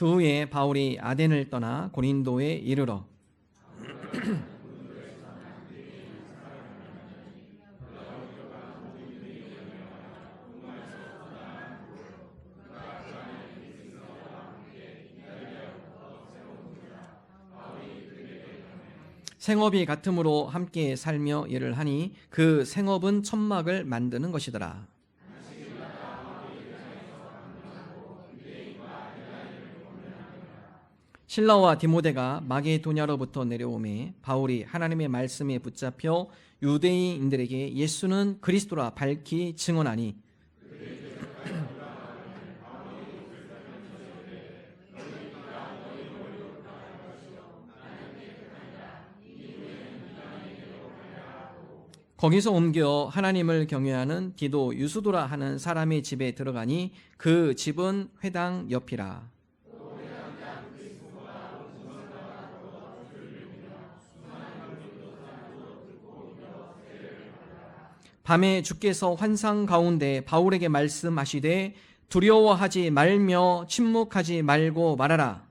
그 후에 바울이 아덴을 떠나 고린도에 이르러 생업이 같음으로 함께 살며 일을 하니 그 생업은 천막을 만드는 것이더라. 실라와 디모데가 마게도냐로부터 내려오매 바울이 하나님의 말씀에 붙잡혀 유대인들에게 예수는 그리스도라 밝히 증언하니 거기서 옮겨 하나님을 경외하는 디도 유수도라 하는 사람의 집에 들어가니 그 집은 회당 옆이라. 밤에 주께서 환상 가운데 바울에게 말씀하시되 두려워하지 말며 침묵하지 말고 말하라.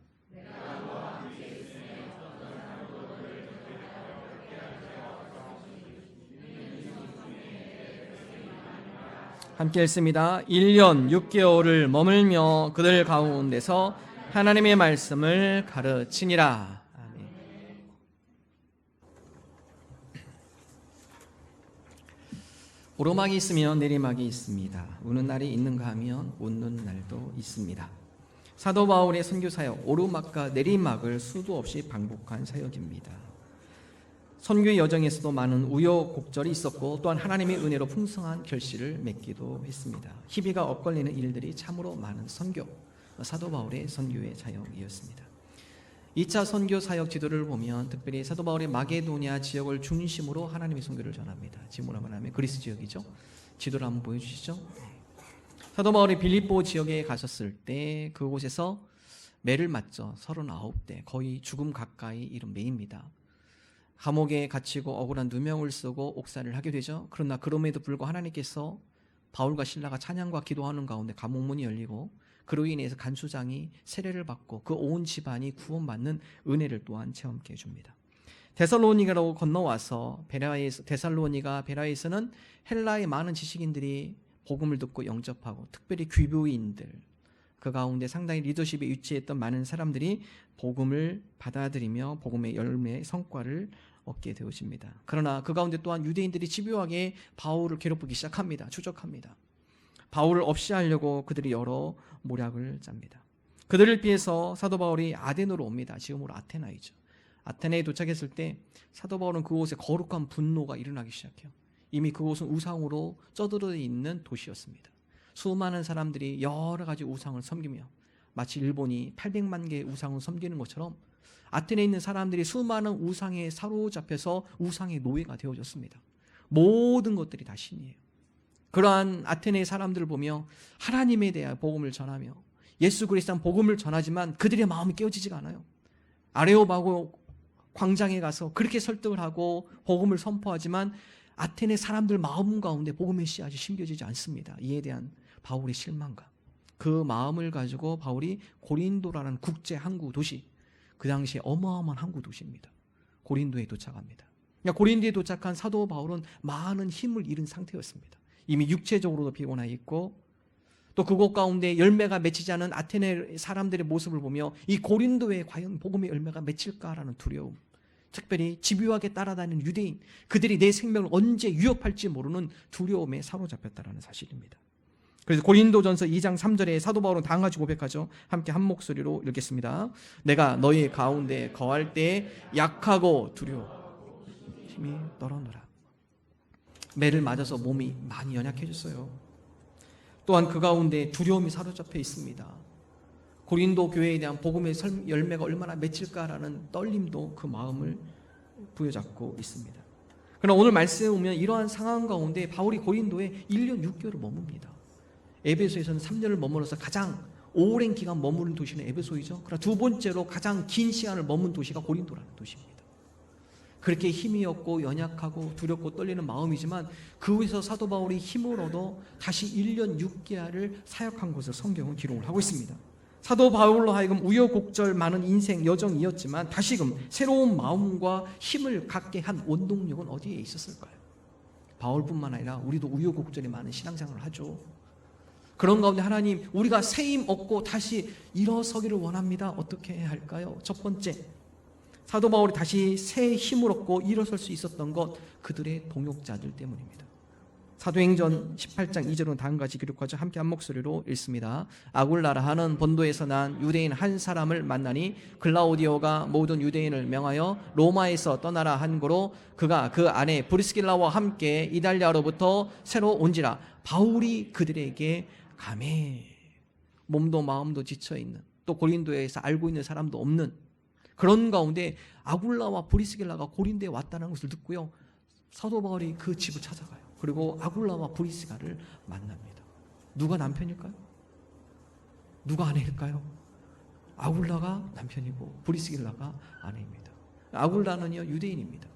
함께 읽습니다. 1년 6개월을 머물며 그들 가운데서 하나님의 말씀을 가르치니라. 아멘. 오르막이 있으면 내리막이 있습니다. 우는 날이 있는가 하면 웃는 날도 있습니다. 사도 바울의 선교 사역, 오르막과 내리막을 수도 없이 반복한 사역입니다. 선교의 여정에서도 많은 우여곡절이 있었고 또한 하나님의 은혜로 풍성한 결실을 맺기도 했습니다. 희비가 엇갈리는 일들이 참으로 많은 선교, 사도 바울의 선교의 사역이었습니다. 2차 선교 사역 지도를 보면 특별히 사도 바울이 마게도냐 지역을 중심으로 하나님의 선교를 전합니다. 지금으로 말하면 그리스 지역이죠. 지도를 한번 보여주시죠. 사도 바울이 빌립보 지역에 가셨을 때 그곳에서 매를 맞죠. 39대, 거의 죽음 가까이 이른 매입니다. 감옥에 갇히고 억울한 누명을 쓰고 옥살이를 하게 되죠. 그러나 그럼에도 불구하고 하나님께서 바울과 실라가 찬양과 기도하는 가운데 감옥문이 열리고 그로 인해서 간수장이 세례를 받고 그 온 집안이 구원받는 은혜를 또한 체험케 해줍니다. 데살로니가로 건너와서 베라에서는 헬라의 많은 지식인들이 복음을 듣고 영접하고 특별히 귀부인들, 그 가운데 상당히 리더십에 위치했던 많은 사람들이 복음을 받아들이며 복음의 열매의 성과를 얻게 되어집니다. 그러나 그 가운데 또한 유대인들이 집요하게 바울을 괴롭히기 시작합니다. 추적합니다. 바울을 없이 하려고 그들이 여러 모략을 짭니다. 그들을 피해서 사도 바울이 아덴으로 옵니다. 지금으로 아테나이죠. 아테네에 도착했을 때 사도 바울은 그곳에 거룩한 분노가 일어나기 시작해요. 이미 그곳은 우상으로 쩌들어 있는 도시였습니다. 수많은 사람들이 여러 가지 우상을 섬기며 마치 일본이 800만 개의 우상을 섬기는 것처럼 아테네에 있는 사람들이 수많은 우상에 사로잡혀서 우상의 노예가 되어졌습니다. 모든 것들이 다 신이에요. 그러한 아테네의 사람들을 보며 하나님에 대한 복음을 전하며 예수 그리스도의 복음을 전하지만 그들의 마음이 깨어지지가 않아요. 아레오바고 광장에 가서 그렇게 설득을 하고 복음을 선포하지만 아테네 사람들 마음 가운데 복음의 씨앗이 심겨지지 않습니다. 이에 대한 바울의 실망감, 그 마음을 가지고 바울이 고린도라는 국제 항구 도시, 그 당시에 어마어마한 항구 도시입니다. 고린도에 도착합니다. 고린도에 도착한 사도 바울은 많은 힘을 잃은 상태였습니다. 이미 육체적으로도 피곤해 있고 또 그곳 가운데 열매가 맺히지 않은 아테네 사람들의 모습을 보며 이 고린도에 과연 복음의 열매가 맺힐까라는 두려움, 특별히 집요하게 따라다니는 유대인, 그들이 내 생명을 언제 위협할지 모르는 두려움에 사로잡혔다는 사실입니다. 그래서 고린도전서 2장 3절에 사도 바울은 다음같이 고백하죠. 함께 한 목소리로 읽겠습니다. 내가 너희 가운데 거할 때 약하고 두려워 힘이 떨어노라. 매를 맞아서 몸이 많이 연약해졌어요. 또한 그 가운데 두려움이 사로잡혀 있습니다. 고린도 교회에 대한 복음의 열매가 얼마나 맺힐까라는 떨림도 그 마음을 부여잡고 있습니다. 그러나 오늘 말씀에 보면 이러한 상황 가운데 바울이 고린도에 1년 6개월을 머뭅니다. 에베소에서는 3년을 머물러서 가장 오랜 기간 머무른 도시는 에베소이죠. 그러나 두 번째로 가장 긴 시간을 머문 도시가 고린도라는 도시입니다. 그렇게 힘이 없고 연약하고 두렵고 떨리는 마음이지만 그곳에서 사도 바울이 힘을 얻어 다시 1년 6개월을 사역한 것을 성경은 기록을 하고 있습니다. 사도 바울로 하여금 우여곡절 많은 인생 여정이었지만 다시금 새로운 마음과 힘을 갖게 한 원동력은 어디에 있었을까요? 바울뿐만 아니라 우리도 우여곡절이 많은 신앙생활을 하죠. 그런 가운데 하나님, 우리가 새 힘 얻고 다시 일어서기를 원합니다. 어떻게 해야 할까요? 첫 번째, 사도 바울이 다시 새 힘을 얻고 일어설 수 있었던 것, 그들의 동역자들 때문입니다. 사도행전 18장 2절은 다음과 같이 기록하죠. 함께 한 목소리로 읽습니다. 아굴라라 하는 본도에서 난 유대인 한 사람을 만나니 글라우디오가 모든 유대인을 명하여 로마에서 떠나라 한 거로 그가 그 안에 브리스길라와 함께 이달리아로부터 새로 온지라. 바울이 그들에게 가매. 몸도 마음도 지쳐있는, 또 고린도에서 알고 있는 사람도 없는 그런 가운데 아굴라와 브리스길라가 고린도에 왔다는 것을 듣고요, 사도 바울이 그 집을 찾아가요. 그리고 아굴라와 브리스가를 만납니다. 누가 남편일까요? 누가 아내일까요? 아굴라가 남편이고 브리스길라가 아내입니다. 아굴라는요 유대인입니다.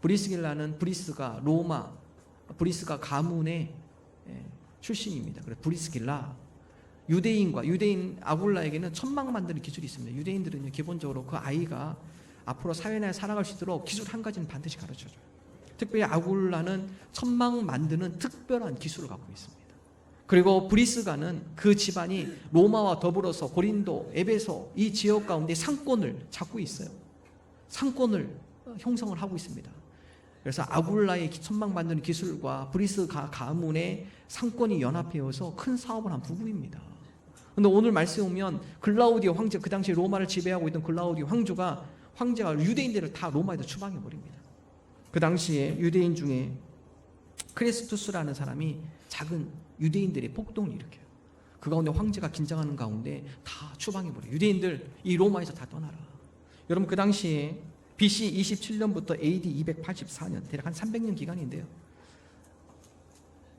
브리스길라는 브리스가 로마, 브리스가 가문의 출신입니다. 그래서 브리스길라, 유대인 아굴라에게는 천막 만드는 기술이 있습니다. 유대인들은요 기본적으로 그 아이가 앞으로 사회내에 살아갈 수 있도록 기술 한 가지는 반드시 가르쳐줘요. 특별히 아굴라는 천막 만드는 특별한 기술을 갖고 있습니다. 그리고 브리스가는 그 집안이 로마와 더불어서 고린도, 에베소 이 지역 가운데 상권을 잡고 있어요. 상권을 형성을 하고 있습니다. 그래서 아굴라의 천막 만드는 기술과 브리스 가문의 상권이 연합해서 큰 사업을 한 부부입니다. 그런데 오늘 말씀에 보면 글라우디오 황제, 그 당시 로마를 지배하고 있던 글라우디오 황제가 유대인들을 다 로마에다 추방해 버립니다. 그 당시에 유대인 중에 크레스투스라는 사람이 작은 유대인들의 폭동을 일으켜요. 그 가운데 황제가 긴장하는 가운데 다 추방해버려요. 유대인들 이 로마에서 다 떠나라. 여러분 그 당시에 BC 27년부터 AD 284년 대략 한 300년 기간인데요,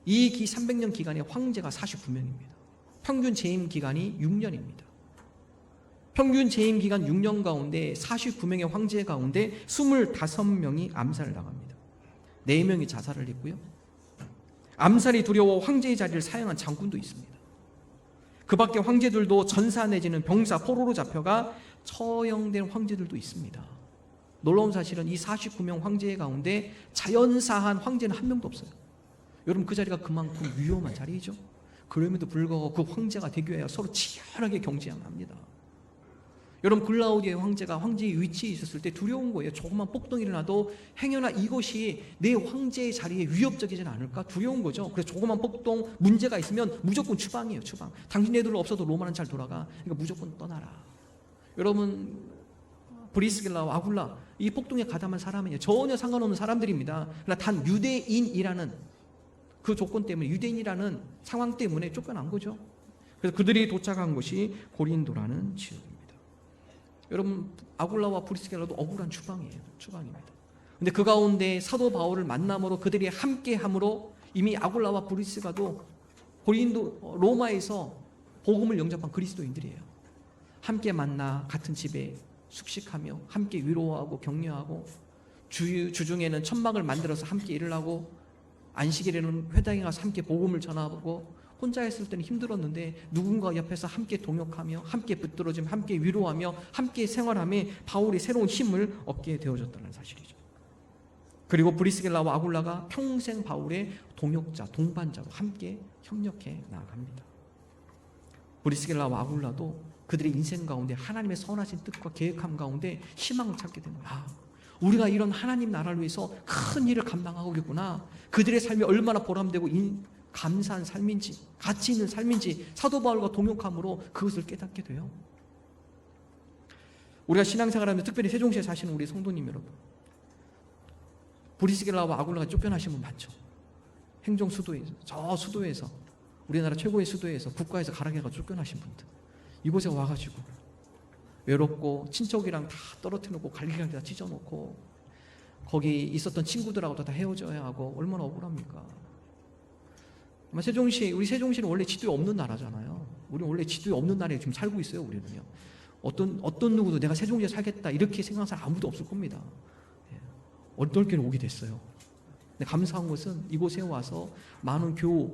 이 300년 기간에 황제가 49명입니다. 평균 재임 기간이 6년입니다. 평균 재임 기간 6년 가운데 49명의 황제 가운데 25명이 암살을 당합니다. 4명이 자살을 했고요, 암살이 두려워 황제의 자리를 사양한 장군도 있습니다. 그 밖에 황제들도 전사 내지는 병사, 포로로 잡혀가 처형된 황제들도 있습니다. 놀라운 사실은 이 49명 황제 가운데 자연사한 황제는 한 명도 없어요. 여러분 그 자리가 그만큼 위험한 자리죠. 그럼에도 불구하고 그 황제가 되기 위해 서로 치열하게 경쟁을 합니다. 여러분 글라우디오 황제가 황제의 위치에 있었을 때 두려운 거예요. 조그만 폭동이 일어나도 행여나 이것이 내 황제의 자리에 위협적이지 않을까 두려운 거죠. 그래서 조그만 폭동 문제가 있으면 무조건 추방이에요. 추방. 당신네들 없어도 로마는 잘 돌아가. 그러니까 무조건 떠나라. 여러분 브리스길라와 아굴라 이 폭동에 가담한 사람은요 전혀 상관없는 사람들입니다. 그러나 단 유대인이라는 그 조건 때문에, 유대인이라는 상황 때문에 쫓겨난 거죠. 그래서 그들이 도착한 곳이 고린도라는 지역입니다. 여러분 아굴라와 브리스길라도 억울한 추방입니다. 근데 그 가운데 사도 바울을 만남으로 그들이 함께함으로 이미 아굴라와 브리스가도 고린도 로마에서 복음을 영접한 그리스도인들이에요. 함께 만나 같은 집에 숙식하며 함께 위로하고 격려하고 주중에는 천막을 만들어서 함께 일을 하고 안식일에는 회당에 가서 함께 복음을 전하고, 혼자 했을 때는 힘들었는데 누군가 옆에서 함께 동역하며 함께 붙들어주며 함께 위로하며 함께 생활하며 바울이 새로운 힘을 얻게 되어졌다는 사실이죠. 그리고 브리스길라와 아굴라가 평생 바울의 동역자, 동반자로 함께 협력해 나아갑니다. 브리스길라와 아굴라도 그들의 인생 가운데 하나님의 선하신 뜻과 계획함 가운데 희망을 찾게 됩니다. 우리가 이런 하나님 나라를 위해서 큰 일을 감당하고 있구나. 그들의 삶이 얼마나 보람되고 감사한 삶인지, 가치 있는 삶인지 사도 바울과 동역함으로 그것을 깨닫게 돼요. 우리가 신앙생활하면서 특별히 세종시에 사시는 우리 성도님 여러분, 브리스길라와 아굴라가 쫓겨나신 분 많죠. 행정 수도에서, 저 수도에서, 우리나라 최고의 수도에서, 국가에서 가락해가 쫓겨나신 분들, 이곳에 와가지고 외롭고 친척이랑 다 떨어뜨려놓고 갈기갈기 다 찢어놓고 거기 있었던 친구들하고도 다 헤어져야 하고 얼마나 억울합니까? 아마 우리 세종시는 원래 지도에 없는 나라잖아요. 우리는 원래 지도에 없는 나라에 지금 살고 있어요. 우리는요. 어떤 누구도 내가 세종시에 살겠다 이렇게 생각하는 사람 아무도 없을 겁니다. 어떨 때는 오게 됐어요. 근데 감사한 것은 이곳에 와서 많은 교우,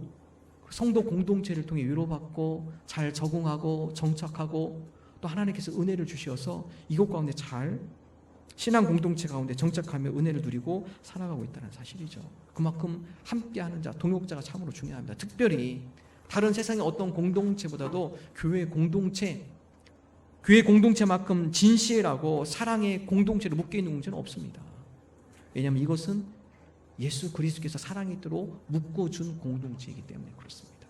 성도 공동체를 통해 위로받고 잘 적응하고 정착하고 또 하나님께서 은혜를 주셔서 이곳 가운데 잘 신앙 공동체 가운데 정착하며 은혜를 누리고 살아가고 있다는 사실이죠. 그만큼 함께하는 자, 동역자가 참으로 중요합니다. 특별히 다른 세상의 어떤 공동체보다도 교회 공동체만큼 진실하고 사랑의 공동체로 묶여있는 공동체는 없습니다. 왜냐하면 이것은 예수 그리스도께서 사랑이 있도록 묶어준 공동체이기 때문에 그렇습니다.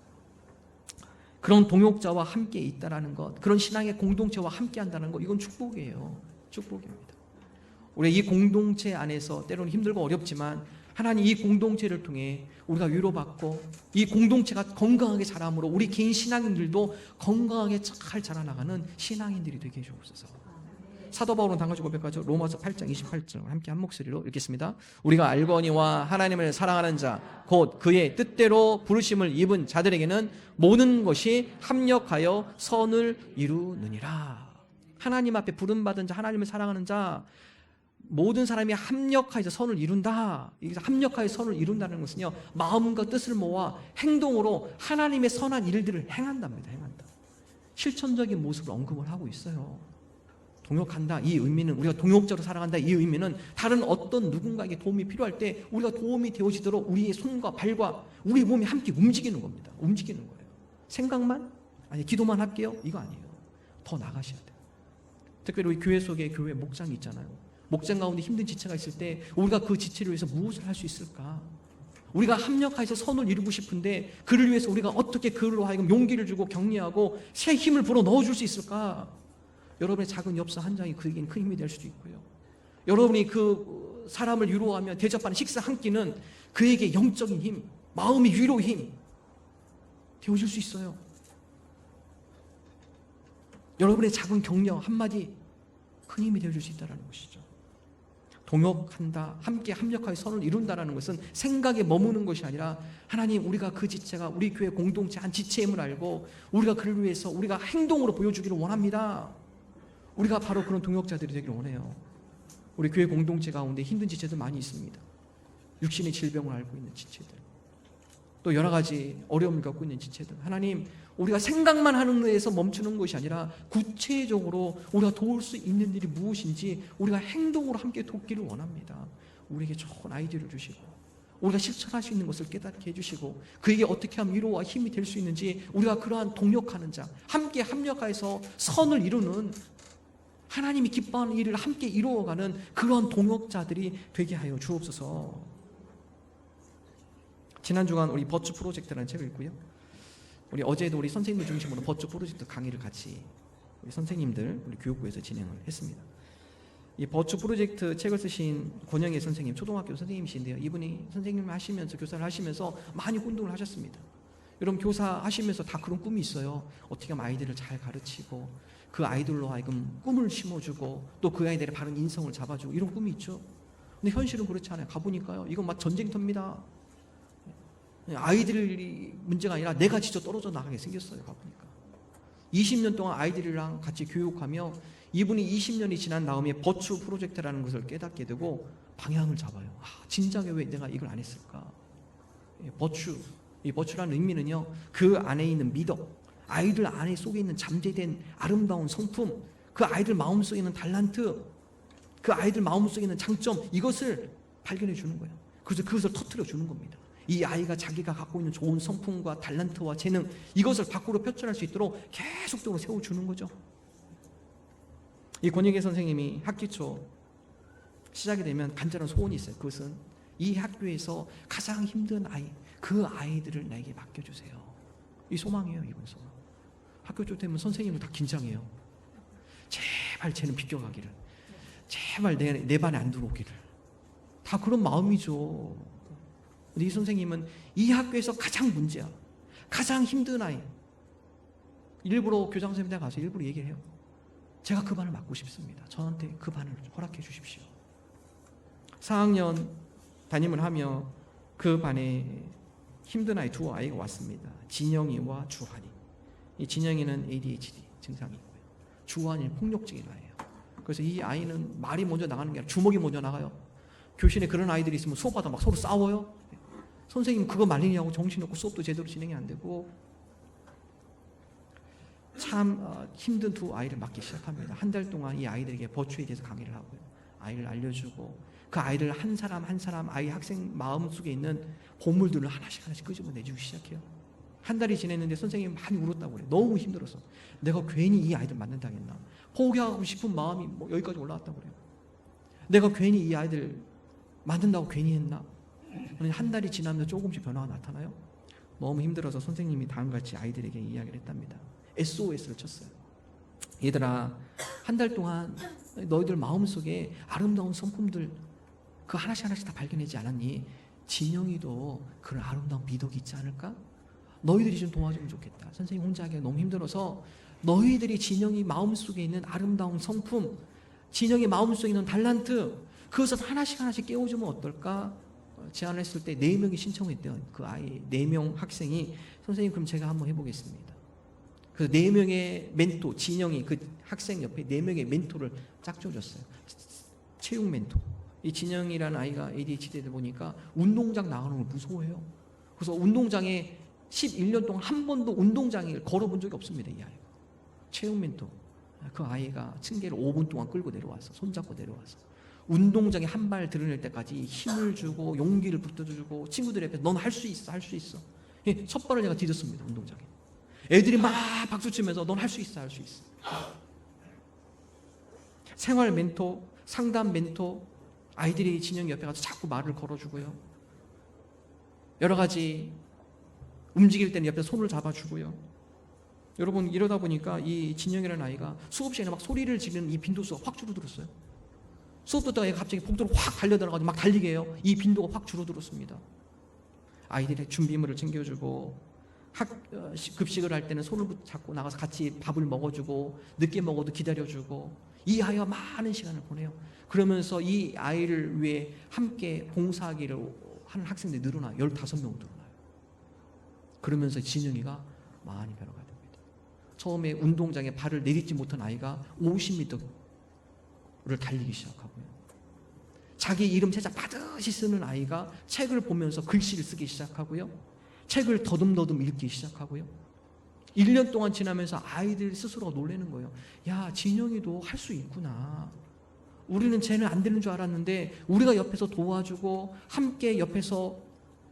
그런 동역자와 함께 있다는 것, 그런 신앙의 공동체와 함께 한다는 것, 이건 축복이에요. 축복입니다. 우리 이 공동체 안에서 때로는 힘들고 어렵지만 하나님 이 공동체를 통해 우리가 위로받고 이 공동체가 건강하게 자라므로 우리 개인 신앙인들도 건강하게 잘 자라나가는 신앙인들이 되게 해주옵소서. 사도 바울은 당가지고 고백하죠. 로마서 8장 28절 함께 한 목소리로 읽겠습니다. 우리가 알거니와 하나님을 사랑하는 자 곧 그의 뜻대로 부르심을 입은 자들에게는 모든 것이 합력하여 선을 이루느니라. 하나님 앞에 부름받은 자, 하나님을 사랑하는 자, 모든 사람이 합력하여서 선을 이룬다. 합력하여 선을 이룬다는 것은요, 마음과 뜻을 모아 행동으로 하나님의 선한 일들을 행한답니다. 행한다. 실천적인 모습을 언급을 하고 있어요. 동역한다, 이 의미는, 우리가 동역자로 살아간다, 이 의미는 다른 어떤 누군가에게 도움이 필요할 때 우리가 도움이 되어지도록 우리의 손과 발과 우리 몸이 함께 움직이는 겁니다. 움직이는 거예요. 생각만? 아니, 기도만 할게요? 이거 아니에요. 더 나가셔야 돼요. 특별히 우리 교회 속에 교회 목장이 있잖아요. 목장 가운데 힘든 지체가 있을 때 우리가 그 지체를 위해서 무엇을 할 수 있을까? 우리가 합력해서 선을 이루고 싶은데 그를 위해서 우리가 어떻게 그로 하여금 용기를 주고 격려하고 새 힘을 불어 넣어줄 수 있을까? 여러분의 작은 엽서 한 장이 그에겐 큰 힘이 될 수도 있고요. 여러분이 그 사람을 위로하며 대접하는 식사 한 끼는 그에게 영적인 힘, 마음의 위로 힘 되어줄 수 있어요. 여러분의 작은 격려 한마디 큰 힘이 되어줄 수 있다는 것이죠. 동역한다, 함께 합력하여 선을 이룬다는 것은 생각에 머무는 것이 아니라 하나님, 우리가 그 지체가 우리 교회 공동체 한 지체임을 알고 우리가 그를 위해서 우리가 행동으로 보여주기를 원합니다. 우리가 바로 그런 동역자들이 되기를 원해요. 우리 교회 공동체 가운데 힘든 지체들 많이 있습니다. 육신의 질병을 앓고 있는 지체들, 또 여러 가지 어려움을 겪고 있는 지체들, 하나님, 우리가 생각만 하는 데에서 멈추는 것이 아니라 구체적으로 우리가 도울 수 있는 일이 무엇인지 우리가 행동으로 함께 돕기를 원합니다. 우리에게 좋은 아이디어를 주시고 우리가 실천할 수 있는 것을 깨닫게 해주시고 그에게 어떻게 하면 위로와 힘이 될 수 있는지 우리가 그러한 동역하는 자, 함께 합력하여서 선을 이루는, 하나님이 기뻐하는 일을 함께 이루어가는 그러한 동역자들이 되게 하여 주옵소서. 지난 주간 우리 버추 프로젝트라는 책을 읽고요. 우리 어제도 우리 선생님들 중심으로 버추 프로젝트 강의를 같이 우리 선생님들 우리 교육부에서 진행을 했습니다. 이 버추 프로젝트 책을 쓰신 권영애 선생님, 초등학교 선생님이신데요. 이분이 선생님을 하시면서 교사를 하시면서 많이 혼동을 하셨습니다. 여러분, 교사 하시면서 다 그런 꿈이 있어요. 어떻게 하면 아이들을 잘 가르치고 그 아이들로 하여금 꿈을 심어주고 또 그 아이들의 바른 인성을 잡아주고 이런 꿈이 있죠. 근데 현실은 그렇지 않아요. 가보니까요, 이건 막 전쟁터입니다. 아이들이 문제가 아니라 내가 진짜 떨어져 나가게 생겼어요. 가보니까 20년 동안 아이들이랑 같이 교육하며 이분이 20년이 지난 다음에 버추 프로젝트라는 것을 깨닫게 되고 방향을 잡아요. 진작에 왜 내가 이걸 안 했을까? 버추, 이 버추라는 의미는요, 그 안에 있는 미덕, 아이들 안에 속에 있는 잠재된 아름다운 성품, 그 아이들 마음속에 있는 달란트, 그 아이들 마음속에 있는 장점, 이것을 발견해 주는 거예요. 그래서 그것을 터뜨려 주는 겁니다. 이 아이가 자기가 갖고 있는 좋은 성품과 달란트와 재능, 이것을 밖으로 표출할 수 있도록 계속적으로 세워주는 거죠. 이 권익의 선생님이 학기 초 시작이 되면 간절한 소원이 있어요. 그것은 이 학교에서 가장 힘든 아이, 그 아이들을 나에게 맡겨주세요. 이 소망이에요. 이번 소망. 학교 쪽 되면 선생님은 다 긴장해요. 제발 쟤는 비껴가기를, 제발 내 반에 안 들어오기를, 다 그런 마음이죠. 근데 이 선생님은 이 학교에서 가장 문제야, 가장 힘든 아이, 일부러 교장 선생님한테 가서 일부러 얘기를 해요. 제가 그 반을 맡고 싶습니다. 저한테 그 반을 허락해 주십시오. 4학년 담임을 하며 그 반에 힘든 아이 두 아이가 왔습니다. 진영이와 주환이. 이 진영이는 ADHD 증상이 있고요. 주환이는 폭력적인 아이예요. 그래서 이 아이는 말이 먼저 나가는 게 아니라 주먹이 먼저 나가요. 교실에 그런 아이들이 있으면 수업하다 막 서로 싸워요. 선생님 그거 말리냐고 정신없고 수업도 제대로 진행이 안 되고 참 힘든 두 아이를 맡기 시작합니다. 한 달 동안 이 아이들에게 버추에 대해서 강의를 하고요. 아이를 알려주고 그 아이들 한 사람 한 사람 아이 학생 마음속에 있는 보물들을 하나씩 하나씩 끄집어내주기 시작해요. 한 달이 지냈는데 선생님이 많이 울었다고 그래요. 너무 힘들어서. 내가 괜히 이 아이들 만난다겠나. 포기하고 싶은 마음이 뭐 여기까지 올라왔다고 그래요. 내가 괜히 이 아이들 만든다고 괜히 했나. 한 달이 지나면서 조금씩 변화가 나타나요. 너무 힘들어서 선생님이 다음같이 아이들에게 이야기를 했답니다. SOS를 쳤어요. 얘들아, 한 달 동안 너희들 마음속에 아름다운 성품들 그 하나씩 하나씩 다 발견하지 않았니? 진영이도 그런 아름다운 미덕이 있지 않을까? 너희들이 좀 도와주면 좋겠다. 선생님 혼자 하기가 너무 힘들어서 너희들이 진영이 마음속에 있는 아름다운 성품, 진영이 마음속에 있는 달란트, 그것을 하나씩 하나씩 깨워주면 어떨까? 제안을 했을 때 4명이 신청했대요. 그 아이 4명 학생이 선생님 그럼 제가 한번 해보겠습니다. 그래서 4명의 멘토, 진영이 그 학생 옆에 4명의 멘토를 짝 줘줬어요. 체육 멘토. 이 진영이라는 아이가 ADHD다 보니까 운동장 나가는 걸 무서워해요. 그래서 운동장에 11년 동안 한 번도 운동장을 걸어본 적이 없습니다. 이 아이가. 체육 멘토. 그 아이가 층계를 5분 동안 끌고 내려와서 손잡고 내려와서 운동장에 한 발 드러낼 때까지 힘을 주고 용기를 북돋아주고 친구들 옆에 넌 할 수 있어, 할 수 있어. 첫 발을 제가 디뎠습니다. 운동장에. 애들이 막 박수치면서 넌 할 수 있어, 할 수 있어. 생활 멘토, 상담 멘토, 아이들이 진영 옆에 가서 자꾸 말을 걸어주고요. 여러 가지 움직일 때는 옆에 손을 잡아주고요. 여러분 이러다 보니까 이 진영이라는 아이가 수업 시간에 막 소리를 지르는 이 빈도수가 확 줄어들었어요. 수업 듣다가 얘가 갑자기 복도로 확 달려들어가지고 막 달리게 해요. 이 빈도가 확 줄어들었습니다. 아이들의 준비물을 챙겨주고 급식을 할 때는 손을 잡고 나가서 같이 밥을 먹어주고 늦게 먹어도 기다려주고 이 아이와 많은 시간을 보내요. 그러면서 이 아이를 위해 함께 봉사하기를 하는 학생들이 늘어나요. 15명 늘어나요. 그러면서 진영이가 많이 변화가 됩니다. 처음에 운동장에 발을 내딛지 못한 아이가 50m를 달리기 시작하고요. 자기 이름 세자 반드시 쓰는 아이가 책을 보면서 글씨를 쓰기 시작하고요. 책을 더듬더듬 읽기 시작하고요. 1년 동안 지나면서 아이들 스스로가 놀라는 거예요. 야, 진영이도 할 수 있구나. 우리는 쟤는 안 되는 줄 알았는데 우리가 옆에서 도와주고 함께 옆에서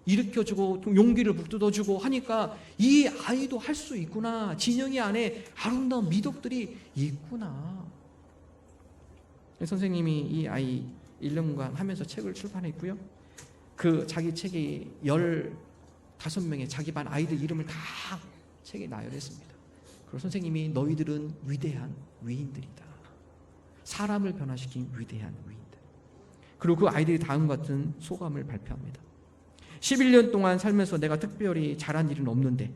일으켜주고 용기를 북돋아주고 하니까 이 아이도 할 수 있구나. 진영이 안에 아름다운 미덕들이 있구나. 선생님이 이 아이 1년간 하면서 책을 출판했고요. 그 자기 책이 15명의 자기 반 아이들 이름을 다 책에 나열했습니다. 그리고 선생님이 너희들은 위대한 위인들이다. 사람을 변화시킨 위대한 위인들. 그리고 그 아이들이 다음과 같은 소감을 발표합니다. 11년 동안 살면서 내가 특별히 잘한 일은 없는데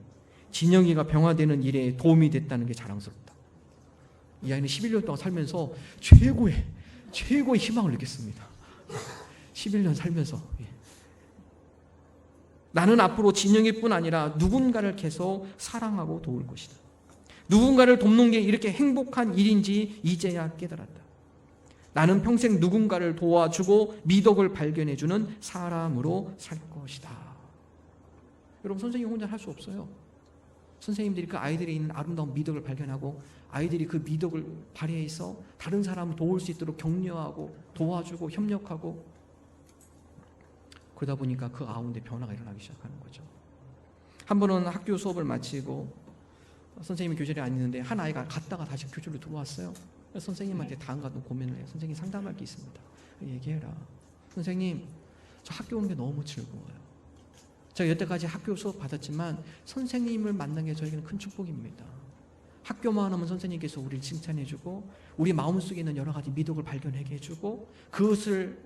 진영이가 병화되는 일에 도움이 됐다는 게 자랑스럽다. 이 아이는 11년 동안 살면서 최고의 희망을 느꼈습니다. 11년 살면서 나는 앞으로 진영이뿐 아니라 누군가를 계속 사랑하고 도울 것이다. 누군가를 돕는 게 이렇게 행복한 일인지 이제야 깨달았다. 나는 평생 누군가를 도와주고 미덕을 발견해주는 사람으로 살 것이다. 여러분 선생님 혼자 할 수 없어요. 선생님들이 그 아이들이 있는 아름다운 미덕을 발견하고 아이들이 그 미덕을 발휘해서 다른 사람을 도울 수 있도록 격려하고 도와주고 협력하고 그러다 보니까 그 가운데 변화가 일어나기 시작하는 거죠. 한 번은 학교 수업을 마치고 선생님이 교실에 앉는데 한 아이가 갔다가 다시 교실로 들어왔어요. 선생님한테 다음과 같은 고민을 해요. 선생님 상담할 게 있습니다. 얘기해라. 선생님 저 학교 오는 게 너무 즐거워요. 제가 여태까지 학교 수업 받았지만 선생님을 만난 게 저에게는 큰 축복입니다. 학교만 하면 선생님께서 우리를 칭찬해주고 우리 마음속에 있는 여러 가지 미덕을 발견하게 해주고 그것을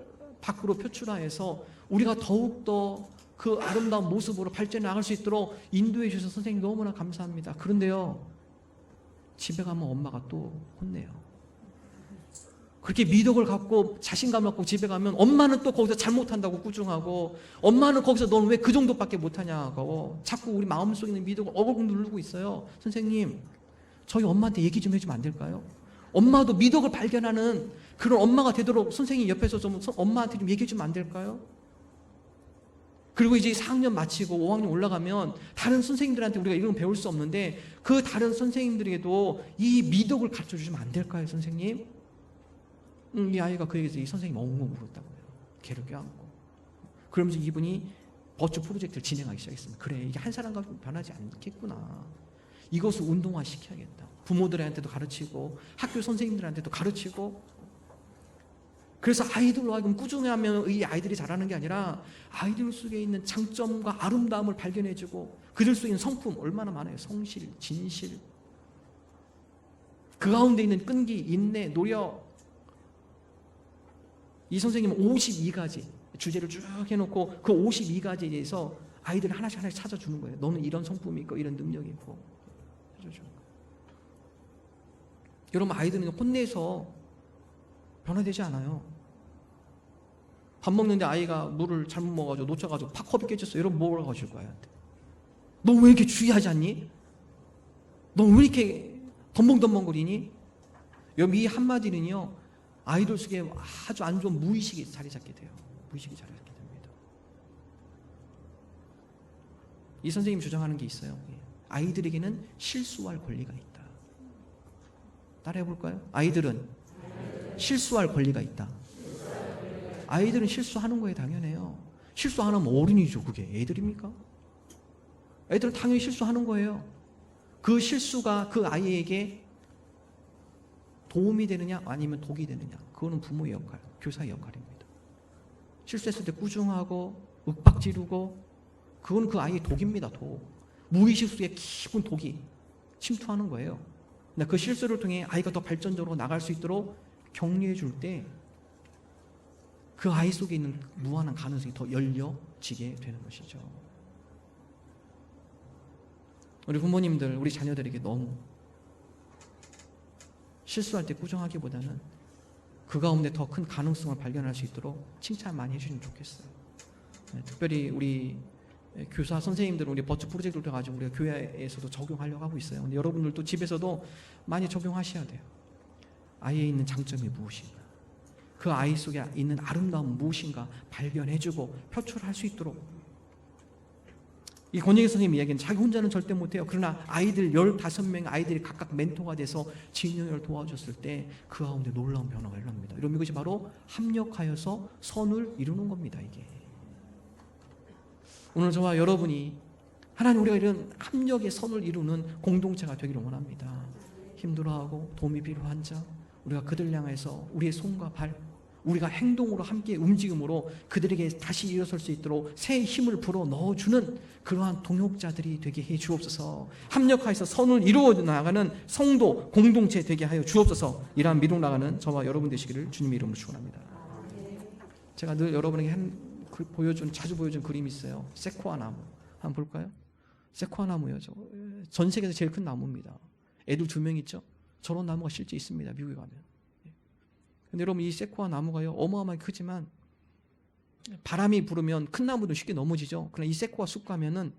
밖으로 표출하여서 우리가 더욱더 그 아름다운 모습으로 발전해 나갈 수 있도록 인도해 주셔서 선생님 너무나 감사합니다. 그런데요, 집에 가면 엄마가 또 혼내요. 그렇게 미덕을 갖고 자신감 갖고 집에 가면 엄마는 또 거기서 잘못한다고 꾸중하고 엄마는 거기서 넌 왜 그 정도밖에 못하냐고 자꾸 우리 마음속에 있는 미덕을 어글고 누르고 있어요. 선생님 저희 엄마한테 얘기 좀 해주면 안 될까요? 엄마도 미덕을 발견하는 그런 엄마가 되도록 선생님 옆에서 좀 엄마한테 좀 얘기해 주면 안 될까요? 그리고 이제 4학년 마치고 5학년 올라가면 다른 선생님들한테 우리가 이런 거 배울 수 없는데 그 다른 선생님들에게도 이 미덕을 가르쳐 주시면 안 될까요, 선생님? 이 아이가 그에게서 이 선생님 엉엉 울었다고요. 걔를 껴안고. 그러면서 이분이 버추 프로젝트를 진행하기 시작했습니다. 그래, 이게 한 사람과 변하지 않겠구나. 이것을 운동화 시켜야겠다. 부모들한테도 가르치고 학교 선생님들한테도 가르치고. 그래서 아이들로 하여금 꾸준히 하면 이 아이들이 잘하는 게 아니라 아이들 속에 있는 장점과 아름다움을 발견해주고 그들 속에 있는 성품 얼마나 많아요. 성실, 진실. 그 가운데 있는 끈기, 인내, 노력. 이 선생님은 52가지 주제를 쭉 해놓고 그 52가지에 대해서 아이들 하나씩 찾아주는 거예요. 너는 이런 성품이 있고 이런 능력이 있고 해주는 거예요. 여러분, 아이들은 혼내서 변화되지 않아요. 밥 먹는데 아이가 물을 잘못 먹어가지고 놓쳐가지고 팍 컵이 깨졌어. 여러분 뭐라고 하실 거야? 너 왜 이렇게 주의하지 않니? 너 왜 이렇게 덤벙덤벙거리니? 여러분, 이 한마디는요 아이들 속에 아주 안 좋은 무의식이 자리 잡게 돼요. 무의식이 자리 잡게 됩니다. 이 선생님이 주장하는 게 있어요. 아이들에게는 실수할 권리가 있다. 따라해 볼까요? 아이들은 실수할 권리가 있다. 아이들은 실수하는 거에 당연해요. 실수 안 하면 어른이죠. 그게 애들입니까? 애들은 당연히 실수하는 거예요. 그 실수가 그 아이에게 도움이 되느냐 아니면 독이 되느냐, 그거는 부모의 역할, 교사의 역할입니다. 실수했을 때 꾸중하고 윽박지르고 그건 그 아이의 독입니다. 독. 무의식 속에 깊은 독이 침투하는 거예요. 그 실수를 통해 아이가 더 발전적으로 나갈 수 있도록 격려해 줄 때 그 아이 속에 있는 무한한 가능성이 더 열려지게 되는 것이죠. 우리 부모님들, 우리 자녀들에게 너무 실수할 때 꾸중하기보다는 그 가운데 더 큰 가능성을 발견할 수 있도록 칭찬 많이 해주시면 좋겠어요. 특별히 우리 교사 선생님들은 우리 버츠 프로젝트를 가지고 우리가 교회에서도 적용하려고 하고 있어요. 근데 여러분들도 집에서도 많이 적용하셔야 돼요. 아이에 있는 장점이 무엇인가, 그 아이 속에 있는 아름다움 무엇인가 발견해주고 표출할 수 있도록. 이 권영희 선생님 이야기는 자기 혼자는 절대 못해요. 그러나 아이들 15명 아이들이 각각 멘토가 돼서 진영을 도와줬을 때 그 가운데 놀라운 변화가 일어납니다. 여러분, 이것이 바로 합력하여서 선을 이루는 겁니다. 이게 오늘 저와 여러분이 하나님, 우리가 이런 합력의 선을 이루는 공동체가 되기를 원합니다. 힘들어하고 도움이 필요한 자, 우리가 그들 향해서 우리의 손과 발, 우리가 행동으로 함께 움직임으로 그들에게 다시 일어설 수 있도록 새 힘을 불어 넣어주는 그러한 동역자들이 되게 해 주옵소서. 합력하여서 선을 이루어 나가는 성도 공동체 되게 하여 주옵소서. 이러한 미룩 나가는 저와 여러분 되시기를 주님의 이름으로 축원합니다. 제가 늘 여러분에게 자주 보여준 그림이 있어요. 세코아 나무 한번 볼까요? 세코아 나무요. 전 세계에서 제일 큰 나무입니다. 애들 2명 있죠? 저런 나무가 실제 있습니다. 미국에 가면. 근데 여러분, 이 세코아 나무가요 어마어마하게 크지만 바람이 불으면 큰 나무도 쉽게 넘어지죠. 그러나 이 세코아 숲 가면은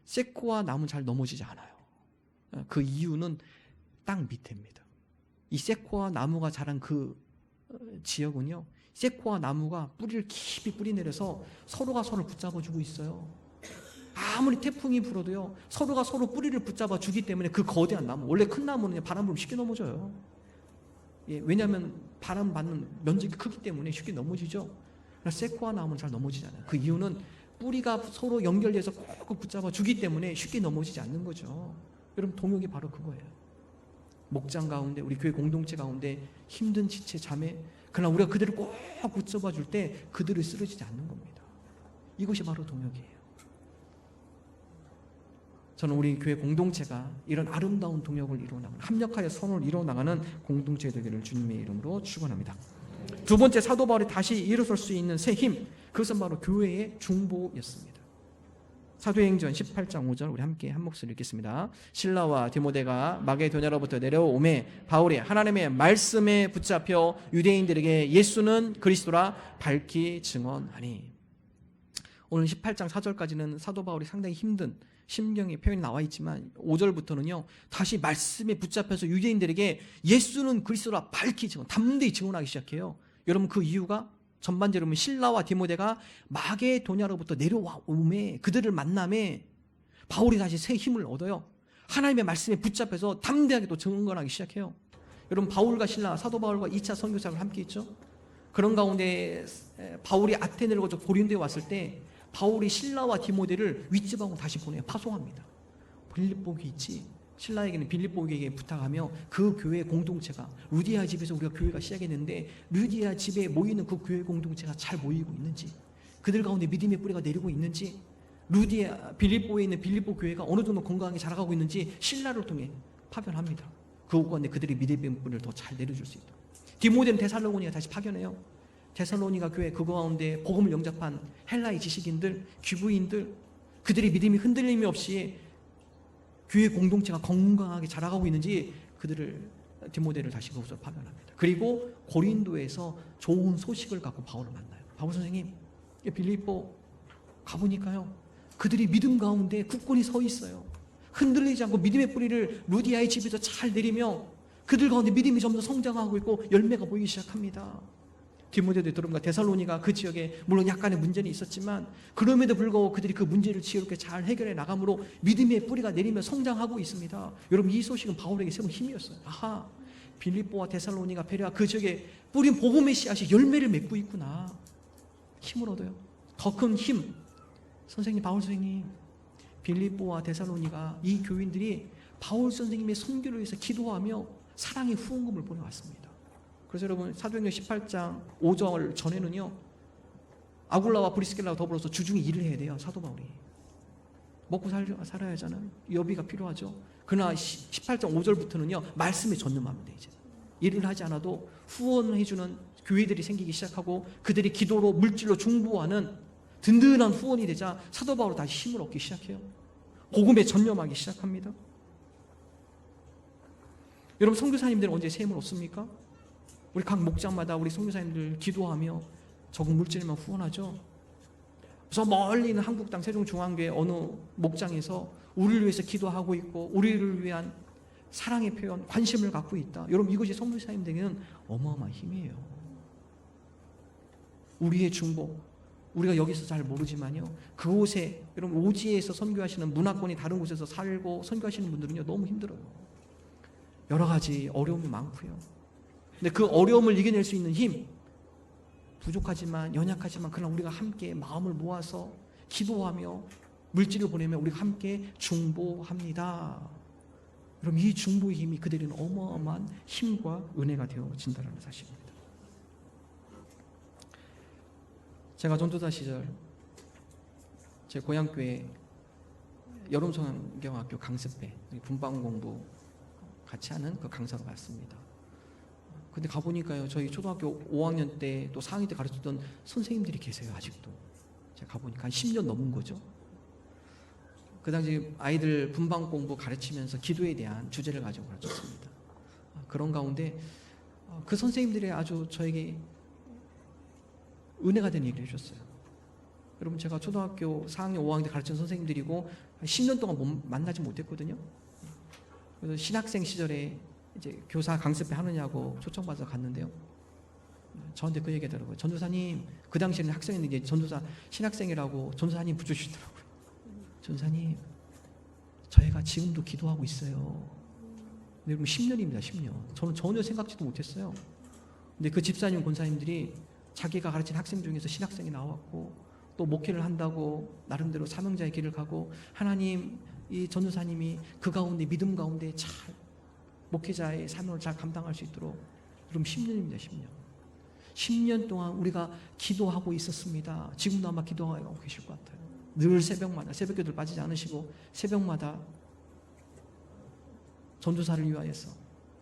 세코아 나무는 잘 넘어지지 않아요. 그 이유는 땅 밑에입니다. 이 세코아 나무가 자란 그 지역은요, 세코아 나무가 뿌리를 깊이 뿌리 내려서 서로가 서로를 붙잡아 주고 있어요. 아무리 태풍이 불어도요 서로가 서로 뿌리를 붙잡아 주기 때문에 그 거대한 나무, 원래 큰 나무는 바람 불면 쉽게 넘어져요. 왜냐하면 바람 받는 면적이 크기 때문에 쉽게 넘어지죠. 그러나 세코아 나무는 잘 넘어지지 않아요. 그 이유는 뿌리가 서로 연결돼서 꼭 붙잡아 주기 때문에 쉽게 넘어지지 않는 거죠. 여러분, 동역이 바로 그거예요. 목장 가운데, 우리 교회 공동체 가운데 힘든 지체 자매, 그러나 우리가 그들을 꼭 붙잡아 줄 때 그들을 쓰러지지 않는 겁니다. 이것이 바로 동역이에요. 저는 우리 교회 공동체가 이런 아름다운 동역을 이루어나가는, 합력하여 선을 이루어나가는 공동체 되기를 주님의 이름으로 축원합니다. 두 번째, 사도 바울이 다시 일어설 수 있는 새 힘, 그것은 바로 교회의 중보였습니다. 사도행전 18장 5절 우리 함께 한 목소리 읽겠습니다. 실라와 디모데가 마게도냐로부터 내려오매 바울이 하나님의 말씀에 붙잡혀 유대인들에게 예수는 그리스도라 밝히 증언하니. 오늘 18장 4절까지는 사도 바울이 상당히 힘든 심경의 표현이 나와 있지만 5절부터는요 다시 말씀에 붙잡혀서 유대인들에게 예수는 그리스도라 밝히 증언, 담대히 증언하기 시작해요. 여러분, 그 이유가 전반적으로 신라와 디모데가 마게도냐로부터 내려오매 그들을 만남에 바울이 다시 새 힘을 얻어요. 하나님의 말씀에 붙잡혀서 담대하게 또 증언하기 시작해요. 여러분, 바울과 신라, 사도 바울과 2차 선교사를 함께 있죠. 그런 가운데 바울이 아테네를 거쳐 고린도에 왔을 때 바울이 신라와 디모데를 윗집하고 다시 보내요. 파송합니다. 빌립보에 있지. 신라에게는 빌립보에게 부탁하며 그 교회 공동체가, 루디아 집에서 우리가 교회가 시작했는데 루디아 집에 모이는 그 교회 공동체가 잘 모이고 있는지, 그들 가운데 믿음의 뿌리가 내리고 있는지, 빌립보에 있는 빌립보 교회가 어느 정도 건강하게 자라가고 있는지 신라를 통해 파견합니다. 그 가운데 그들이 믿음의 뿌리를 더 잘 내려줄 수 있도록. 디모데는 데살로니가 다시 파견해요. 데살로니가 교회 그 가운데 복음을 영접한 헬라의 지식인들, 귀부인들, 그들의 믿음이 흔들림이 없이 교회 공동체가 건강하게 자라가고 있는지 그들을, 디모데를 다시 그곳으로 파견합니다. 그리고 고린도에서 좋은 소식을 갖고 바울을 만나요. 바울 선생님, 빌립보 가보니까요, 그들이 믿음 가운데 굳건히 서 있어요. 흔들리지 않고 믿음의 뿌리를 루디아의 집에서 잘 내리며 그들 가운데 믿음이 점점 성장하고 있고 열매가 보이기 시작합니다. 디모데도 들어보니까 데살로니가 그 지역에 물론 약간의 문제는 있었지만 그럼에도 불구하고 그들이 그 문제를 지혜롭게 잘 해결해 나감으로 믿음의 뿌리가 내리며 성장하고 있습니다. 여러분, 이 소식은 바울에게 새로운 힘이었어요. 아하, 빌립보와 데살로니가 베레아 그 지역에 뿌린 복음의 씨앗이 열매를 맺고 있구나. 힘을 얻어요. 더 큰 힘. 선생님, 바울 선생님, 빌립보와 데살로니가 이 교인들이 바울 선생님의 선교를 위해서 기도하며 사랑의 후원금을 보내왔습니다. 그래서 여러분, 사도행전 18장 5절 전에는요, 아굴라와 브리스길라와 더불어서 주중에 일을 해야 돼요. 사도 바울이 먹고 살아야 하잖아요. 여비가 필요하죠. 그러나 18장 5절부터는요 말씀에 전념합니다. 이제 일을 하지 않아도 후원해주는 교회들이 생기기 시작하고 그들이 기도로 물질로 중보하는 든든한 후원이 되자 사도 바울은 다시 힘을 얻기 시작해요. 복음에 전념하기 시작합니다. 여러분, 선교사님들은 언제 새 힘을 얻습니까? 우리 각 목장마다 우리 선교사님들 기도하며 적은 물질만 후원하죠. 저 멀리 있는 한국 땅 세종중앙교회 어느 목장에서 우리를 위해서 기도하고 있고 우리를 위한 사랑의 표현, 관심을 갖고 있다. 여러분, 이것이 선교사님들에게는 어마어마한 힘이에요. 우리의 중보, 우리가 여기서 잘 모르지만요, 그곳에, 여러분, 오지에서 선교하시는 문화권이 다른 곳에서 살고 선교하시는 분들은요 너무 힘들어요. 여러 가지 어려움이 많고요. 근데 그 어려움을 이겨낼 수 있는 힘, 부족하지만 연약하지만 그러나 우리가 함께 마음을 모아서 기도하며 물질을 보내며 우리가 함께 중보합니다. 그럼 이 중보의 힘이 그들에게는 어마어마한 힘과 은혜가 되어진다는 사실입니다. 제가 전도사 시절 제 고향교회 여름성경학교 강습회 분방 공부 같이 하는 그 강사로 갔습니다. 근데 가보니까요, 저희 초등학교 5학년 때 또 4학년 때 가르쳤던 선생님들이 계세요. 아직도 제가 가보니까 한 10년 넘은 거죠. 그 당시 아이들 분방 공부 가르치면서 기도에 대한 주제를 가지고 가르쳤습니다. 그런 가운데 그 선생님들이 아주 저에게 은혜가 된 얘기를 해줬어요. 여러분, 제가 초등학교 4학년 5학년 때 가르친 선생님들이고 10년 동안 만나지 못했거든요. 그래서 신학생 시절에 이제 교사 강습회 하느냐고 초청받아서 갔는데요, 저한테 그 얘기 하더라고요. 전도사님, 그 당시에는 학생인데 이제 전도사 신학생이라고 전도사님 붙여주시더라고요. 전도사님, 저희가 지금도 기도하고 있어요. 근데 여러분, 10년입니다. 10년. 저는 전혀 생각지도 못했어요. 근데 그 집사님 권사님들이 자기가 가르친 학생 중에서 신학생이 나왔고 또 목회를 한다고 나름대로 사명자의 길을 가고, 하나님, 이 전도사님이 그 가운데 믿음 가운데 잘 목회자의 사명을 잘 감당할 수 있도록. 그럼 10년입니다. 10년. 10년 동안 우리가 기도하고 있었습니다. 지금도 아마 기도하고 계실 것 같아요. 늘 새벽마다, 새벽기도를 빠지지 않으시고 새벽마다 전도사를 위하여서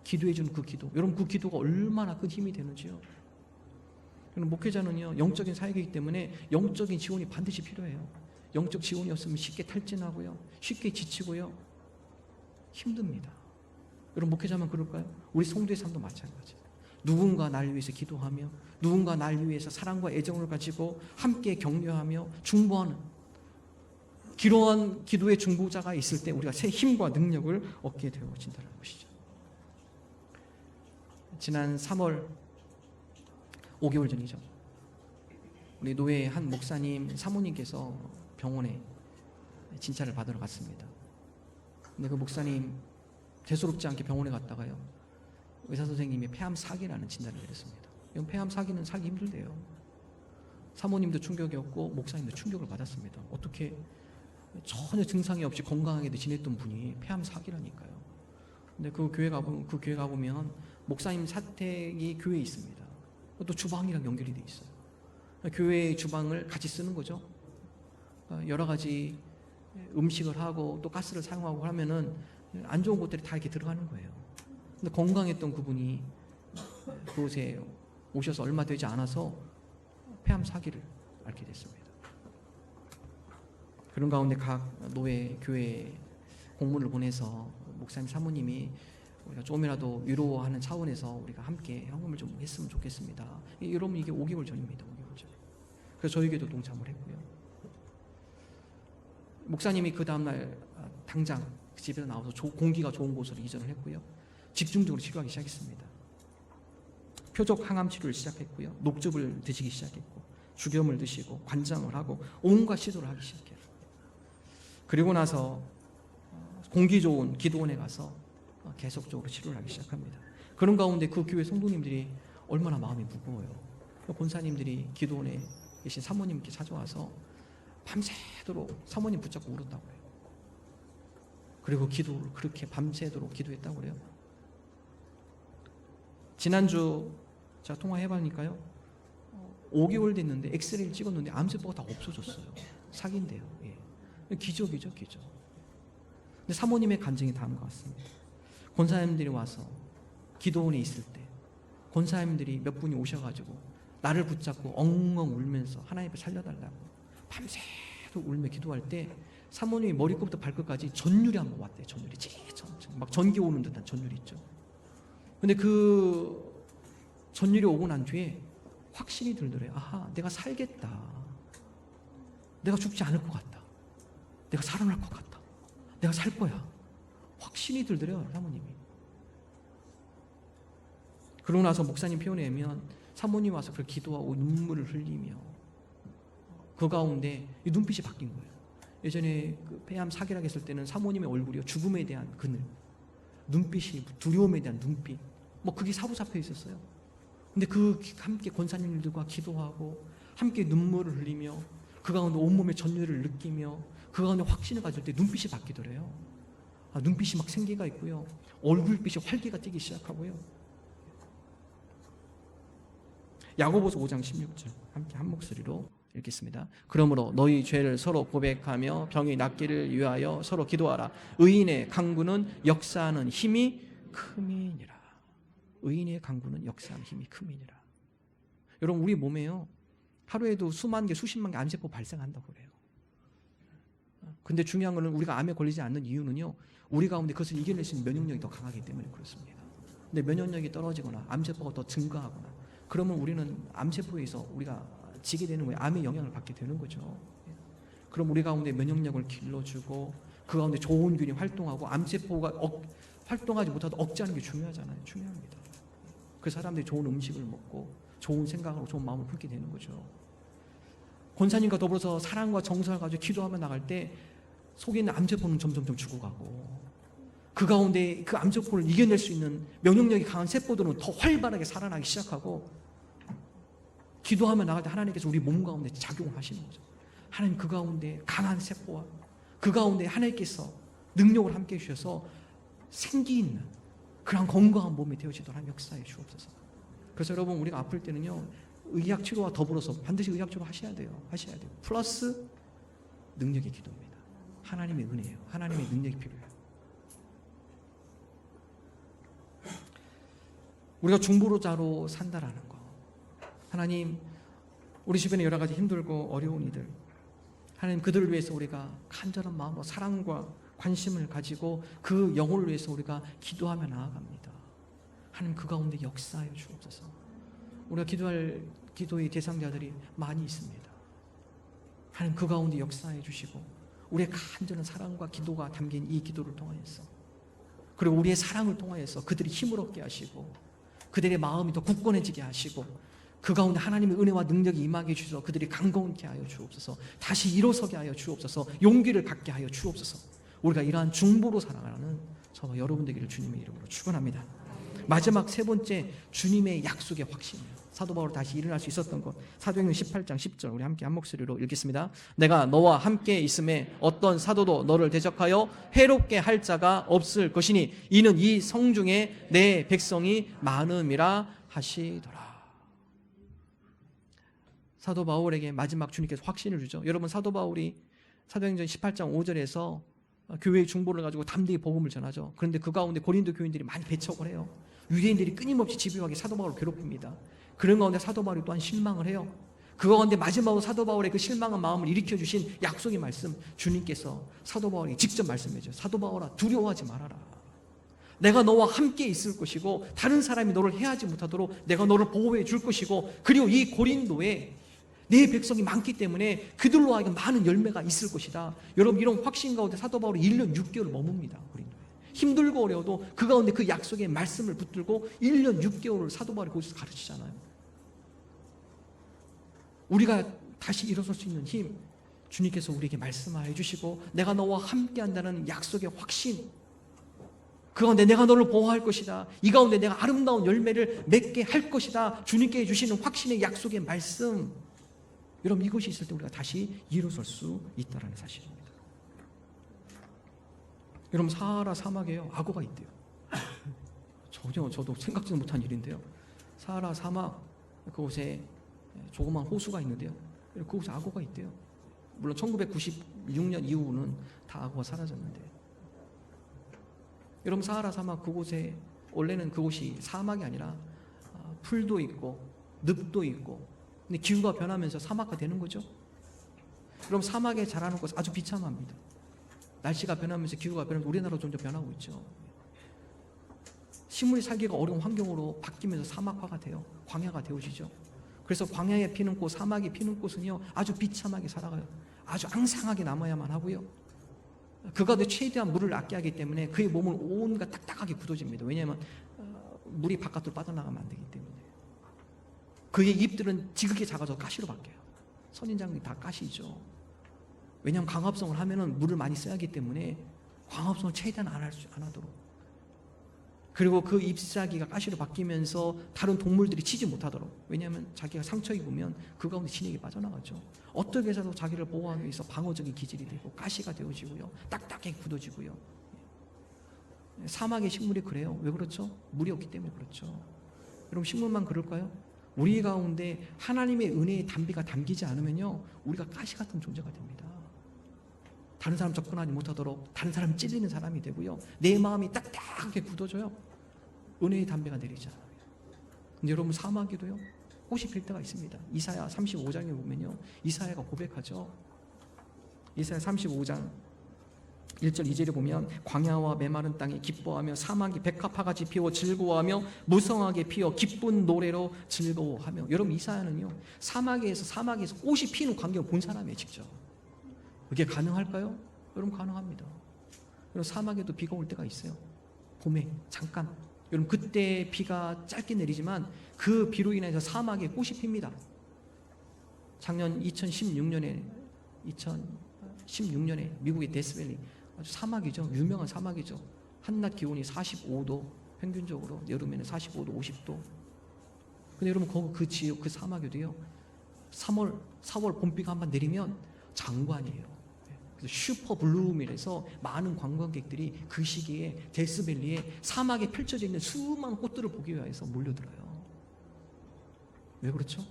기도해 주는 그 기도. 여러분, 그 기도가 얼마나 큰 힘이 되는지요. 목회자는요 영적인 사역이기 때문에 영적인 지원이 반드시 필요해요. 영적 지원이 없으면 쉽게 탈진하고요, 쉽게 지치고요, 힘듭니다. 여러분, 목회자만 그럴까요? 우리 성도의 삶도 마찬가지예요. 누군가 날 위해서 기도하며 누군가 날 위해서 사랑과 애정을 가지고 함께 격려하며 중보하는 기로한 기도의 중보자가 있을 때 우리가 새 힘과 능력을 얻게 되어진다는 것이죠. 지난 3월 5개월 전이죠. 우리 노회 한 목사님 사모님께서 병원에 진찰을 받으러 갔습니다. 근데 그 목사님 대수롭지 않게 병원에 갔다가요, 의사 선생님이 폐암 사기라는 진단을 내렸습니다. 이건 폐암 사기는 살기 힘들대요. 사모님도 충격이었고 목사님도 충격을 받았습니다. 어떻게 전혀 증상이 없이 건강하게 지냈던 분이 폐암 사기라니까요. 근데 그 교회 가보면 목사님 사택이 교회에 있습니다. 또 주방이랑 연결이 돼 있어요. 교회의 주방을 같이 쓰는 거죠. 여러 가지 음식을 하고 또 가스를 사용하고 하면은 안 좋은 것들이 다 이렇게 들어가는 거예요. 근데 건강했던 그분이 그곳에 오셔서 얼마 되지 않아서 폐암 사기를 앓게 됐습니다. 그런 가운데 각 노회, 교회 공문을 보내서 목사님 사모님이 우리가 조금이라도 위로하는 차원에서 우리가 함께 헌금을 좀 했으면 좋겠습니다. 여러분, 이게 5개월 전입니다. 5개월 전. 그래서 저에게도 동참을 했고요. 목사님이 그 다음날 당장 집에서 나와서 공기가 좋은 곳으로 이전을 했고요. 집중적으로 치료하기 시작했습니다. 표적 항암 치료를 시작했고요. 녹즙을 드시기 시작했고, 죽염을 드시고 관장을 하고 온갖 시도를 하기 시작해요. 그리고 나서 공기 좋은 기도원에 가서 계속적으로 치료를 하기 시작합니다. 그런 가운데 그 교회 성도님들이 얼마나 마음이 무거워요. 권사님들이 기도원에 계신 사모님께 찾아와서 밤새도록 사모님 붙잡고 울었다고 해요. 그리고 기도를 그렇게 밤새도록 기도했다고 그래요. 지난주 제가 통화해보니까요, 5개월 됐는데 엑스레이를 찍었는데 암세포가 다 없어졌어요. 사기인데요. 예. 기적이죠, 기적. 근데 사모님의 간증이 다음과 같습니다. 권사님들이 와서 기도원에 있을 때 권사님들이 몇 분이 오셔가지고 나를 붙잡고 엉엉 울면서 하나님 앞에 살려달라고 밤새도록 울며 기도할 때 사모님이 머리끝부터 발끝까지 전율이 한번 왔대요. 전율이 막 전기 오는 듯한 전율이 있죠. 근데 그 전율이 오고 난 뒤에 확신이 들더래요. 아하, 내가 살겠다. 내가 죽지 않을 것 같다. 내가 살아날 것 같다. 내가 살 거야. 확신이 들더래요, 사모님이. 그러고 나서 목사님 표현에 의하면 사모님 와서 그걸 기도하고 눈물을 흘리며 그 가운데 이 눈빛이 바뀐 거예요. 예전에 그 폐암 사기라고 했을 때는 사모님의 얼굴이요, 죽음에 대한 그늘, 눈빛이 두려움에 대한 눈빛, 뭐 그게 사부잡혀 있었어요. 근데 그 함께 권사님들과 기도하고 함께 눈물을 흘리며 그 가운데 온몸의 전율을 느끼며 그 가운데 확신을 가질 때 눈빛이 바뀌더래요. 눈빛이 막 생기가 있고요, 얼굴빛이 활기가 띄기 시작하고요. 야고보서 5장 16절 함께 한 목소리로 읽겠습니다. 그러므로 너희 죄를 서로 고백하며 병이 낫기를 위하여 서로 기도하라. 의인의 강구는 역사하는 힘이 큼이니라. 의인의 강구는 역사하는 힘이 큼이니라. 여러분, 우리 몸에요, 하루에도 수만 개, 수십만 개 암세포 발생한다고 그래요. 근데 중요한 거는 우리가 암에 걸리지 않는 이유는요, 우리 가운데 그것을 이겨낼 수 있는 면역력이 더 강하기 때문에 그렇습니다. 근데 면역력이 떨어지거나 암세포가 더 증가하거나 그러면 우리는 암세포에서 우리가 지게 되는 거예요. 암의 영향을 받게 되는 거죠. 그럼 우리 가운데 면역력을 길러주고 그 가운데 좋은 균이 활동하고 암세포가 활동하지 못하도 억제하는 게 중요하잖아요. 중요합니다. 그 사람들이 좋은 음식을 먹고 좋은 생각으로 좋은 마음을 품게 되는 거죠. 권사님과 더불어서 사랑과 정성을 가지고 기도하며 나갈 때 속에 있는 암세포는 점점 죽어가고 그 가운데 그 암세포를 이겨낼 수 있는 면역력이 강한 세포들은 더 활발하게 살아나기 시작하고 기도하며 나갈 때 하나님께서 우리 몸 가운데 작용을 하시는 거죠. 하나님 그 가운데 강한 세포와 그 가운데 하나님께서 능력을 함께 해주셔서 생기 있는 그런 건강한 몸이 되어지도록 하나님 역사해 주옵소서. 그래서 여러분, 우리가 아플 때는요, 의학 치료와 더불어서 반드시 의학 치료 하셔야 돼요. 플러스 능력의 기도입니다. 하나님의 은혜예요. 하나님의 능력이 필요해요. 우리가 중보자로 산다라는 거, 하나님, 우리 주변에 여러 가지 힘들고 어려운 이들, 하나님 그들을 위해서 우리가 간절한 마음으로 사랑과 관심을 가지고 그 영혼을 위해서 우리가 기도하며 나아갑니다. 하나님 그 가운데 역사하여 주옵소서. 우리가 기도할 기도의 대상자들이 많이 있습니다. 하나님 그 가운데 역사해 주시고 우리의 간절한 사랑과 기도가 담긴 이 기도를 통하여서, 그리고 우리의 사랑을 통하여서 그들이 힘을 얻게 하시고 그들의 마음이 더 굳건해지게 하시고 그 가운데 하나님의 은혜와 능력이 임하게 주셔서 그들이 강건케 하여 주옵소서. 다시 일어서게 하여 주옵소서. 용기를 갖게 하여 주옵소서. 우리가 이러한 중보로 살아가는 저와 여러분 되기를 주님의 이름으로 축원합니다. 마지막 세 번째, 주님의 약속의 확신이에요. 사도 바울이 다시 일어날 수 있었던 것, 사도행전 18장 10절 우리 함께 한 목소리로 읽겠습니다. 내가 너와 함께 있음에 어떤 사도도 너를 대적하여 해롭게 할 자가 없을 것이니 이는 이 성중에 내 백성이 많음이라 하시더라. 사도 바울에게 마지막 주님께서 확신을 주죠. 여러분, 사도 바울이 사도행전 18장 5절에서 교회의 중보를 가지고 담대히 복음을 전하죠. 그런데 그 가운데 고린도 교인들이 많이 배척을 해요. 유대인들이 끊임없이 집요하게 사도 바울을 괴롭힙니다. 그런 가운데 사도 바울이 또한 실망을 해요. 그 가운데 마지막으로 사도 바울의 그 실망한 마음을 일으켜주신 약속의 말씀, 주님께서 사도 바울에게 직접 말씀해줘요. 사도 바울아, 두려워하지 말아라. 내가 너와 함께 있을 것이고 다른 사람이 너를 해하지 못하도록 내가 너를 보호해 줄 것이고, 그리고 이 고린도에 내 백성이 많기 때문에 그들로 하여금 많은 열매가 있을 것이다. 여러분, 이런 확신 가운데 사도 바울이 1년 6개월 머뭅니다. 고린도에 힘들고 어려워도 그 가운데 그 약속의 말씀을 붙들고 1년 6개월을 사도 바울이 거기서 가르치잖아요. 우리가 다시 일어설 수 있는 힘, 주님께서 우리에게 말씀하여 주시고 내가 너와 함께 한다는 약속의 확신, 그 가운데 내가 너를 보호할 것이다, 이 가운데 내가 아름다운 열매를 맺게 할 것이다, 주님께 주시는 확신의 약속의 말씀, 여러분, 이것이 있을 때 우리가 다시 일어설 수 있다는 사실입니다. 여러분, 사하라 사막에요, 악어가 있대요. 저도 생각지도 못한 일인데요. 사하라 사막 그곳에 조그만 호수가 있는데요, 그곳에 악어가 있대요. 물론 1996년 이후는 다 악어가 사라졌는데, 여러분, 사하라 사막 그곳에 원래는 그곳이 사막이 아니라 풀도 있고 늪도 있고, 근데 기후가 변하면서 사막화 되는 거죠. 그럼 사막에 자라는 것은 아주 비참합니다. 날씨가 변하면서 기후가 변하면서 우리나라도 점점 변하고 있죠. 식물이 살기가 어려운 환경으로 바뀌면서 사막화가 돼요. 광야가 되어지죠. 그래서 광야에 피는 꽃, 사막에 피는 꽃은요, 아주 비참하게 살아가요. 아주 앙상하게 남아야만 하고요. 그 가운데 최대한 물을 아껴야 하기 때문에 그의 몸은 온갖 딱딱하게 굳어집니다. 왜냐하면 물이 바깥으로 빠져나가면 안 되기 때문에. 그의 잎들은 지극히 작아져 가시로 바뀌어요. 선인장이 다 가시죠. 왜냐하면 광합성을 하면은 물을 많이 써야 하기 때문에 광합성을 최대한 안 하도록. 그리고 그 잎사귀가 가시로 바뀌면서 다른 동물들이 치지 못하도록. 왜냐하면 자기가 상처 입으면 그 가운데 진액이 빠져나가죠. 어떻게 해서도 자기를 보호하기 위해서 방어적인 기질이 되고 가시가 되어지고요, 딱딱하게 굳어지고요. 사막의 식물이 그래요. 왜 그렇죠? 물이 없기 때문에 그렇죠. 여러분, 식물만 그럴까요? 우리 가운데 하나님의 은혜의 담비가 담기지 않으면요, 우리가 가시 같은 존재가 됩니다. 다른 사람 접근하지 못하도록 다른 사람 찔리는 사람이 되고요, 내 마음이 딱딱하게 굳어져요. 은혜의 담비가 내리지 않아요. 근데 여러분, 사막에도요 꽃이 필 때가 있습니다. 이사야 35장에 보면요, 이사야가 고백하죠. 이사야 35장 1절 2절에 보면 광야와 메마른 땅이 기뻐하며 사막이 백합화같이 피워 즐거워하며 무성하게 피어 기쁜 노래로 즐거워하며. 여러분, 이사야는요 사막에서 꽃이 피는 광경을 본 사람이에요. 직접. 그게 가능할까요? 여러분, 가능합니다. 여러분, 사막에도 비가 올 때가 있어요. 봄에 잠깐. 여러분, 그때 비가 짧게 내리지만 그 비로 인해서 사막에 꽃이 핍니다. 작년 2016년에 미국의 데스밸리, 아주 사막이죠. 유명한 사막이죠. 한낮 기온이 45도, 평균적으로 여름에는 45도, 50도. 근데 여러분, 그 지역, 그 사막에도요 3월, 4월 봄비가 한번 내리면 장관이에요. 그래서 슈퍼 블룸이라서 많은 관광객들이 그 시기에 데스밸리에 사막에 펼쳐져 있는 수많은 꽃들을 보기 위해서 몰려들어요. 왜 그렇죠?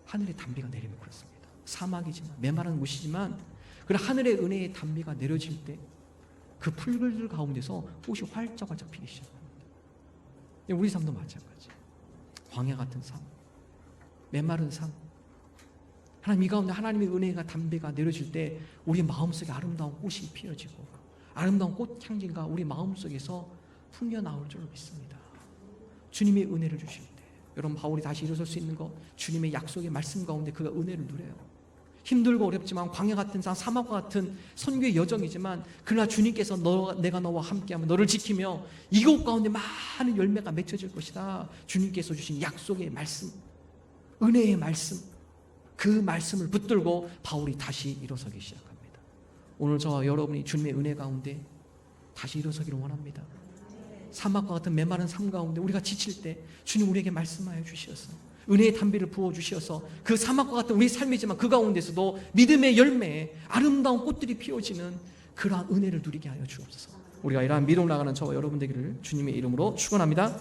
하늘의 담비가 내리면 그렇습니다. 사막이지만, 메마른 곳이지만, 그런 하늘의 은혜의 담비가 내려질 때 그 풀들 가운데서 꽃이 활짝활짝 피기 시작합니다. 우리 삶도 마찬가지. 광야 같은 삶, 메마른 삶, 하나님 이 가운데 하나님의 은혜가 담비가 내려질 때 우리 마음속에 아름다운 꽃이 피어지고 아름다운 꽃향기가 우리 마음속에서 풍겨나올 줄로 믿습니다. 주님의 은혜를 주실 때, 여러분, 바울이 다시 일어설 수 있는 것, 주님의 약속의 말씀 가운데 그가 은혜를 누려요. 힘들고 어렵지만 광야 같은 삶, 사막과 같은 선교의 여정이지만, 그러나 주님께서 내가 너와 함께하며 너를 지키며 이곳 가운데 많은 열매가 맺혀질 것이다. 주님께서 주신 약속의 말씀, 은혜의 말씀, 그 말씀을 붙들고 바울이 다시 일어서기 시작합니다. 오늘 저와 여러분이 주님의 은혜 가운데 다시 일어서기를 원합니다. 사막과 같은 메마른 삶 가운데 우리가 지칠 때 주님 우리에게 말씀하여 주시어서 은혜의 담비를 부어주시어서 그 사막과 같은 우리 삶이지만 그 가운데서도 믿음의 열매에 아름다운 꽃들이 피어지는 그러한 은혜를 누리게 하여 주옵소서. 우리가 이러한 믿음으로 나가는 저와 여러분 되기를 주님의 이름으로 축원합니다.